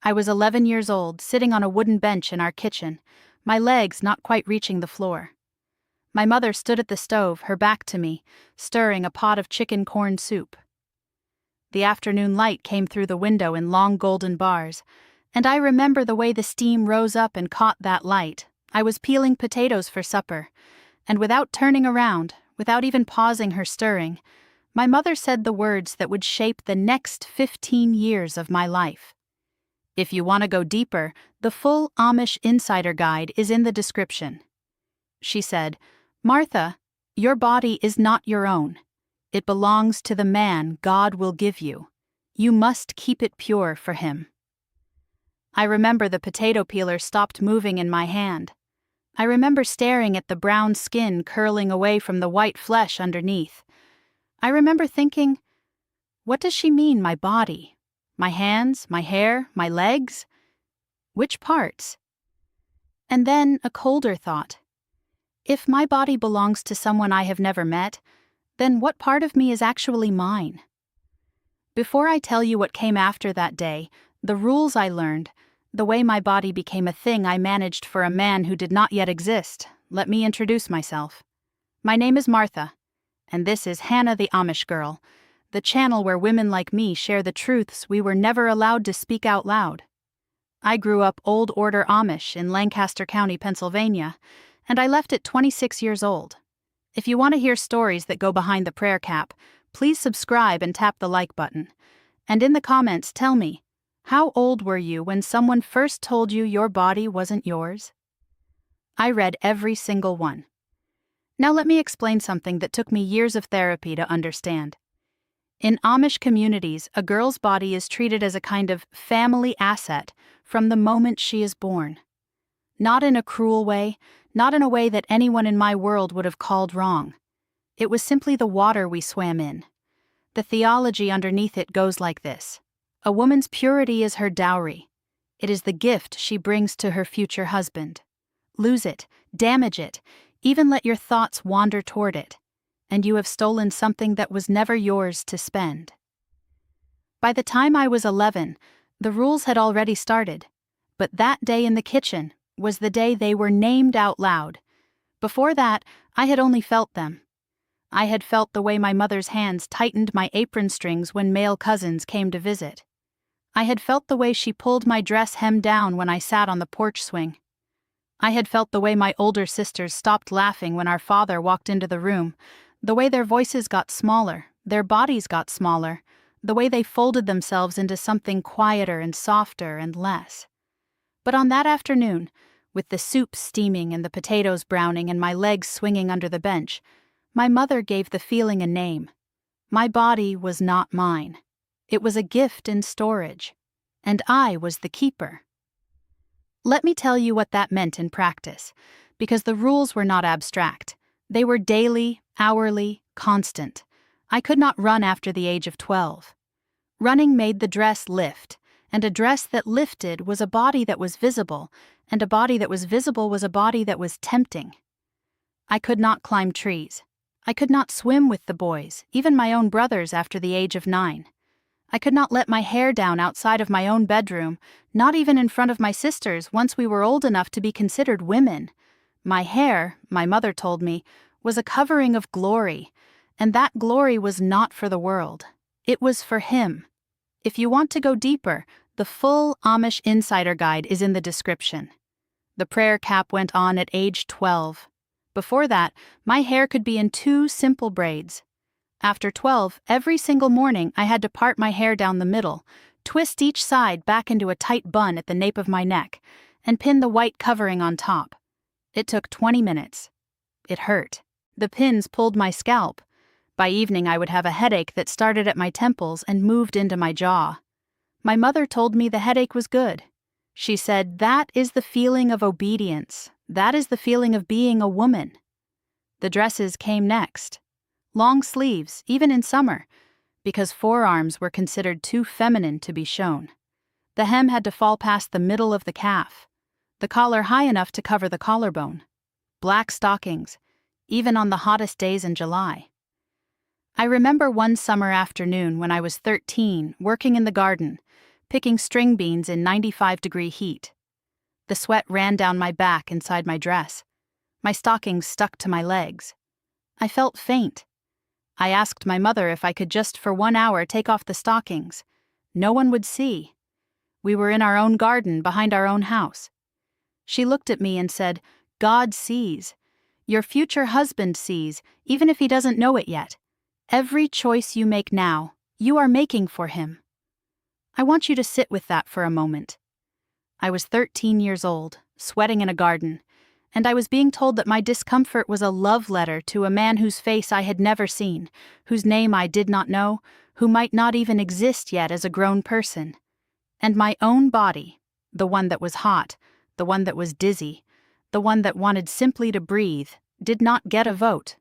I was 11 years old, sitting on a wooden bench in our kitchen, my legs not quite reaching the floor. My mother stood at the stove, her back to me, stirring a pot of chicken corn soup. The afternoon light came through the window in long golden bars, and I remember the way the steam rose up and caught that light. I was peeling potatoes for supper, and without turning around, without even pausing her stirring, my mother said the words that would shape the next 15 years of my life. If you want to go deeper, the full Amish Insider Guide is in the description. She said, "Martha, your body is not your own. It belongs to the man God will give you. You must keep it pure for him." I remember the potato peeler stopped moving in my hand. I remember staring at the brown skin curling away from the white flesh underneath. I remember thinking, what does she mean, my body? My hands, my hair, my legs? Which parts? And then a colder thought. If my body belongs to someone I have never met, then what part of me is actually mine? Before I tell you what came after that day, the rules I learned, the way my body became a thing I managed for a man who did not yet exist, let me introduce myself. My name is Martha, and this is Hannah the Amish Girl, the channel where women like me share the truths we were never allowed to speak out loud. I grew up Old Order Amish in Lancaster County, Pennsylvania, and I left at 26 years old. If you want to hear stories that go behind the prayer cap, please subscribe and tap the like button. And in the comments, tell me, how old were you when someone first told you your body wasn't yours? I read every single one. Now let me explain something that took me years of therapy to understand. In Amish communities, a girl's body is treated as a kind of family asset from the moment she is born. Not in a cruel way, not in a way that anyone in my world would have called wrong. It was simply the water we swam in. The theology underneath it goes like this. A woman's purity is her dowry. It is the gift she brings to her future husband. Lose it, damage it, even let your thoughts wander toward it, and you have stolen something that was never yours to spend. By the time I was 11, the rules had already started, but that day in the kitchen was the day they were named out loud. Before that, I had only felt them. I had felt the way my mother's hands tightened my apron strings when male cousins came to visit. I had felt the way she pulled my dress hem down when I sat on the porch swing. I had felt the way my older sisters stopped laughing when our father walked into the room, the way their voices got smaller, their bodies got smaller, the way they folded themselves into something quieter and softer and less. But on that afternoon, with the soup steaming and the potatoes browning and my legs swinging under the bench, my mother gave the feeling a name. My body was not mine. It was a gift in storage, and I was the keeper. Let me tell you what that meant in practice, because the rules were not abstract. They were daily, hourly, constant. I could not run after the age of 12. Running made the dress lift, and a dress that lifted was a body that was visible, and a body that was visible was a body that was tempting. I could not climb trees. I could not swim with the boys, even my own brothers after the age of 9. I could not let my hair down outside of my own bedroom, not even in front of my sisters once we were old enough to be considered women. My hair, my mother told me, was a covering of glory, and that glory was not for the world. It was for him. If you want to go deeper, the full Amish Insider Guide is in the description. The prayer cap went on at age 12. Before that, my hair could be in 2 simple braids. After 12, every single morning I had to part my hair down the middle, twist each side back into a tight bun at the nape of my neck, and pin the white covering on top. It took 20 minutes. It hurt. The pins pulled my scalp. By evening I would have a headache that started at my temples and moved into my jaw. My mother told me the headache was good. She said, "That is the feeling of obedience. That is the feeling of being a woman." The dresses came next. Long sleeves, even in summer, because forearms were considered too feminine to be shown. The hem had to fall past the middle of the calf, the collar high enough to cover the collarbone. Black stockings, even on the hottest days in July. I remember one summer afternoon when I was 13, working in the garden, picking string beans in 95-degree heat. The sweat ran down my back inside my dress. My stockings stuck to my legs. I felt faint. I asked my mother if I could just for 1 hour take off the stockings. No one would see. We were in our own garden behind our own house. She looked at me and said, "God sees. Your future husband sees, even if he doesn't know it yet. Every choice you make now, you are making for him." I want you to sit with that for a moment. I was 13 years old, sweating in a garden, and I was being told that my discomfort was a love letter to a man whose face I had never seen, whose name I did not know, who might not even exist yet as a grown person. And my own body, the one that was hot, the one that was dizzy, the one that wanted simply to breathe, did not get a vote.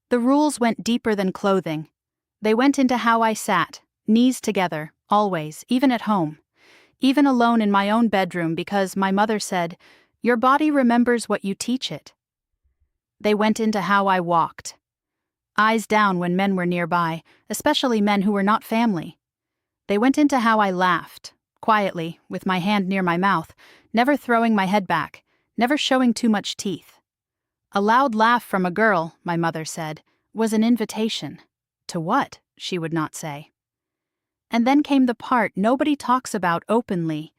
The rules went deeper than clothing. They went into how I sat, knees together, always, even at home, even alone in my own bedroom because my mother said, "Your body remembers what you teach it." They went into how I walked. Eyes down when men were nearby, especially men who were not family. They went into how I laughed, quietly, with my hand near my mouth, never throwing my head back, never showing too much teeth. A loud laugh from a girl, my mother said, was an invitation. To what, she would not say. And then came the part nobody talks about openly,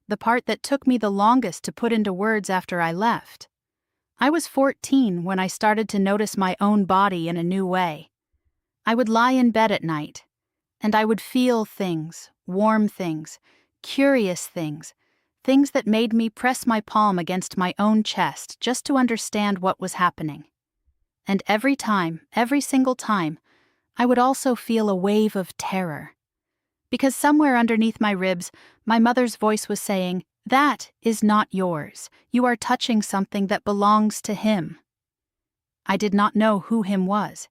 the part that took me the longest to put into words after I left. I was 14 when I started to notice my own body in a new way. I would lie in bed at night, and I would feel things, warm things, curious things, things that made me press my palm against my own chest just to understand what was happening. And every time, every single time, I would also feel a wave of terror. Because somewhere underneath my ribs, my mother's voice was saying, "That is not yours. You are touching something that belongs to him." I did not know who him was.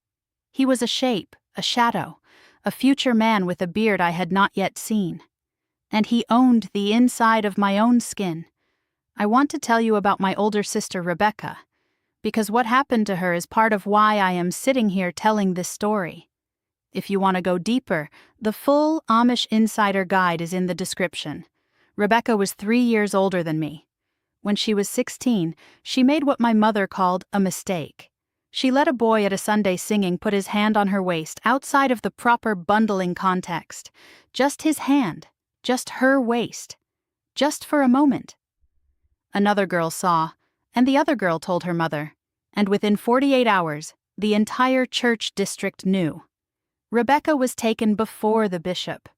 He was a shape, a shadow, a future man with a beard I had not yet seen. And he owned the inside of my own skin. I want to tell you about my older sister Rebecca, because what happened to her is part of why I am sitting here telling this story. If you want to go deeper, the full Amish Insider Guide is in the description. Rebecca was 3 years older than me. When she was 16, she made what my mother called a mistake. She let a boy at a Sunday singing put his hand on her waist outside of the proper bundling context. Just his hand, just her waist, just for a moment. Another girl saw, and the other girl told her mother, and within 48 hours, the entire church district knew. Rebecca was taken before the bishop.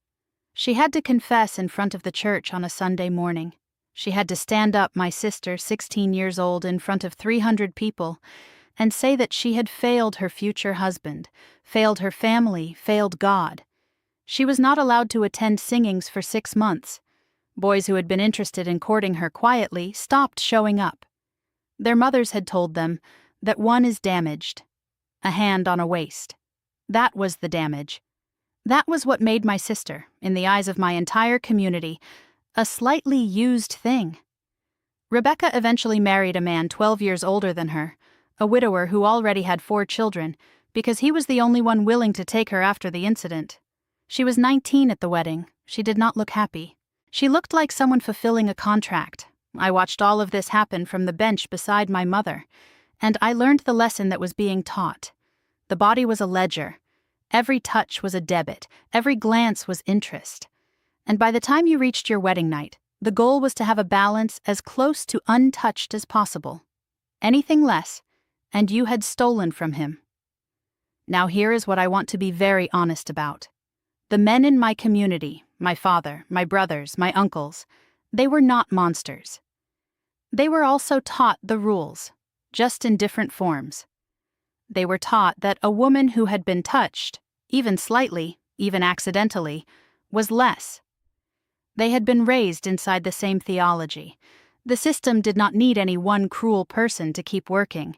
She had to confess in front of the church on a Sunday morning. She had to stand up, my sister, 16 years old, in front of 300 people, and say that she had failed her future husband, failed her family, failed God. She was not allowed to attend singings for 6 months. Boys who had been interested in courting her quietly stopped showing up. Their mothers had told them that one is damaged, a hand on a waist. That was the damage. That was what made my sister, in the eyes of my entire community, a slightly used thing. Rebecca eventually married a man 12 years older than her, a widower who already had 4 children, because he was the only one willing to take her after the incident. She was 19 at the wedding. She did not look happy. She looked like someone fulfilling a contract. I watched all of this happen from the bench beside my mother, and I learned the lesson that was being taught. The body was a ledger. Every touch was a debit. Every glance was interest. And by the time you reached your wedding night, the goal was to have a balance as close to untouched as possible. Anything less, and you had stolen from him. Now here is what I want to be very honest about. The men in my community, my father, my brothers, my uncles, they were not monsters. They were also taught the rules, just in different forms. They were taught that a woman who had been touched, even slightly, even accidentally, was less. They had been raised inside the same theology. The system did not need any one cruel person to keep working.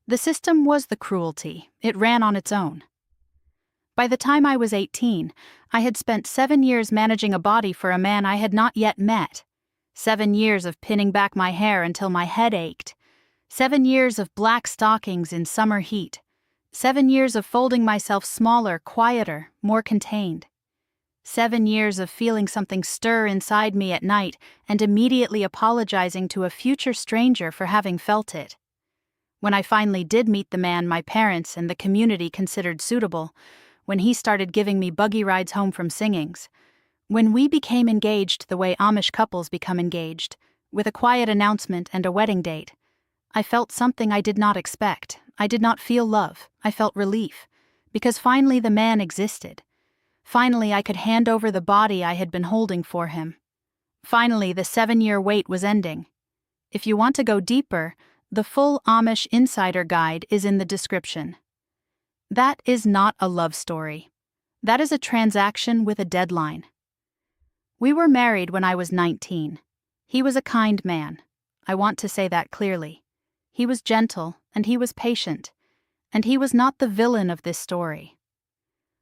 The system was the cruelty. It ran on its own. By the time I was 18, I had spent 7 years managing a body for a man I had not yet met. 7 years of pinning back my hair until my head ached. 7 years of black stockings in summer heat. 7 years of folding myself smaller, quieter, more contained. 7 years of feeling something stir inside me at night and immediately apologizing to a future stranger for having felt it. When I finally did meet the man my parents and the community considered suitable, when he started giving me buggy rides home from singings, when we became engaged the way Amish couples become engaged, with a quiet announcement and a wedding date, I felt something I did not expect. I did not feel love. I felt relief. Because finally the man existed. Finally I could hand over the body I had been holding for him. Finally the 7-year wait was ending. If you want to go deeper, the full Amish Insider Guide is in the description. That is not a love story. That is a transaction with a deadline. We were married when I was 19. He was a kind man. I want to say that clearly. He was gentle, and he was patient. And he was not the villain of this story.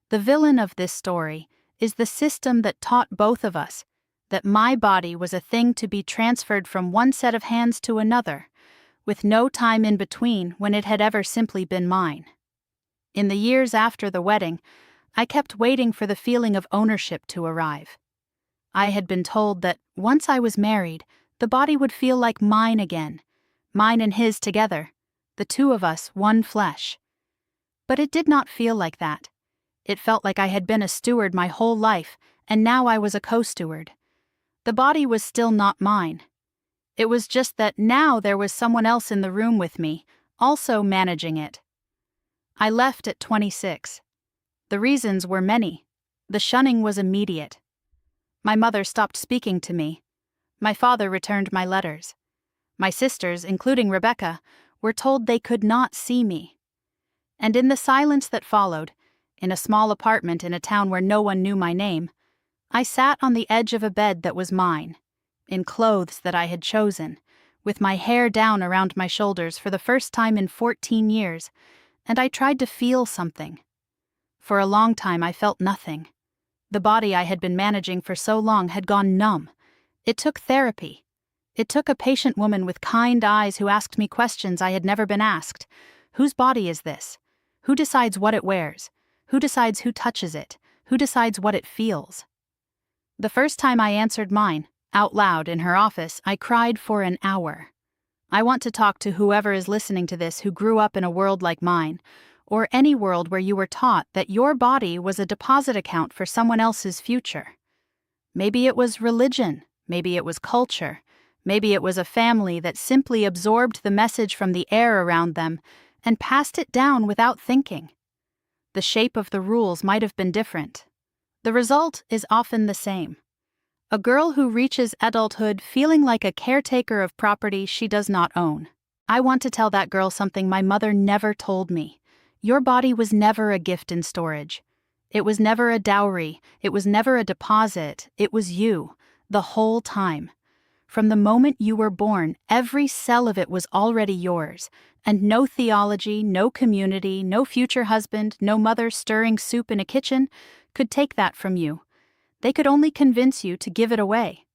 The villain of this story is the system that taught both of us that my body was a thing to be transferred from one set of hands to another, with no time in between when it had ever simply been mine. In the years after the wedding, I kept waiting for the feeling of ownership to arrive. I had been told that once I was married, the body would feel like mine again, mine and his together, the two of us one flesh. But it did not feel like that. It felt like I had been a steward my whole life, and now I was a co-steward. The body was still not mine. It was just that now there was someone else in the room with me, also managing it. I left at 26. The reasons were many. The shunning was immediate. My mother stopped speaking to me. My father returned my letters. My sisters, including Rebecca, were told they could not see me. And in the silence that followed, in a small apartment in a town where no one knew my name, I sat on the edge of a bed that was mine, in clothes that I had chosen, with my hair down around my shoulders for the first time in 14 years, and I tried to feel something. For a long time I felt nothing. The body I had been managing for so long had gone numb. It took therapy. It took a patient woman with kind eyes who asked me questions I had never been asked. Whose body is this? Who decides what it wears? Who decides who touches it? Who decides what it feels? The first time I answered mine, out loud in her office, I cried for an hour. I want to talk to whoever is listening to this who grew up in a world like mine, or any world where you were taught that your body was a deposit account for someone else's future. Maybe it was religion, maybe it was culture, maybe it was a family that simply absorbed the message from the air around them and passed it down without thinking. The shape of the rules might have been different. The result is often the same. A girl who reaches adulthood feeling like a caretaker of property she does not own. I want to tell that girl something my mother never told me. Your body was never a gift in storage. It was never a dowry. It was never a deposit. It was you, the whole time. From the moment you were born, every cell of it was already yours, and no theology, no community, no future husband, no mother stirring soup in a kitchen could take that from you. They could only convince you to give it away.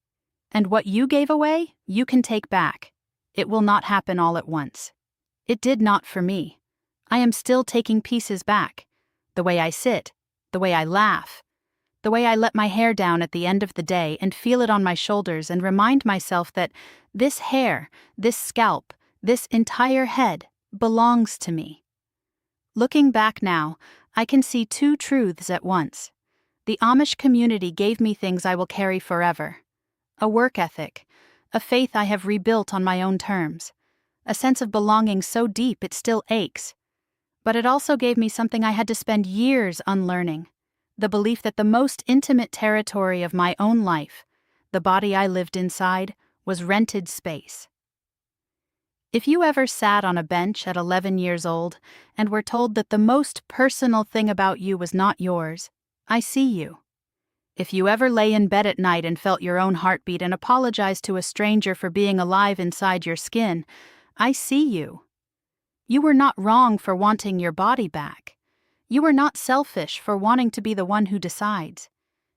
And what you gave away, you can take back. It will not happen all at once. It did not for me. I am still taking pieces back. The way I sit, the way I laugh, the way I let my hair down at the end of the day and feel it on my shoulders and remind myself that this hair, this scalp, this entire head belongs to me. Looking back now, I can see two truths at once. The Amish community gave me things I will carry forever. A work ethic, a faith I have rebuilt on my own terms, a sense of belonging so deep it still aches. But it also gave me something I had to spend years unlearning, the belief that the most intimate territory of my own life, the body I lived inside, was rented space. If you ever sat on a bench at 11 years old and were told that the most personal thing about you was not yours, I see you. If you ever lay in bed at night and felt your own heartbeat and apologized to a stranger for being alive inside your skin, I see you. You were not wrong for wanting your body back. You were not selfish for wanting to be the one who decides.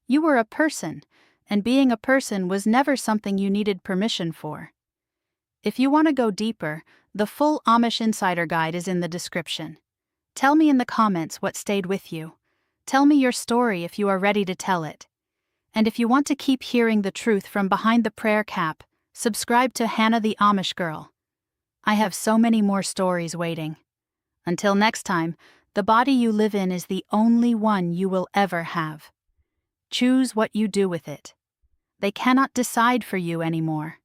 You were a person, and being a person was never something you needed permission for. If you want to go deeper, the full Amish Insider Guide is in the description. Tell me in the comments what stayed with you. Tell me your story if you are ready to tell it. And if you want to keep hearing the truth from behind the prayer cap, subscribe to Hannah the Amish Girl. I have so many more stories waiting. Until next time, the body you live in is the only one you will ever have. Choose what you do with it. They cannot decide for you anymore.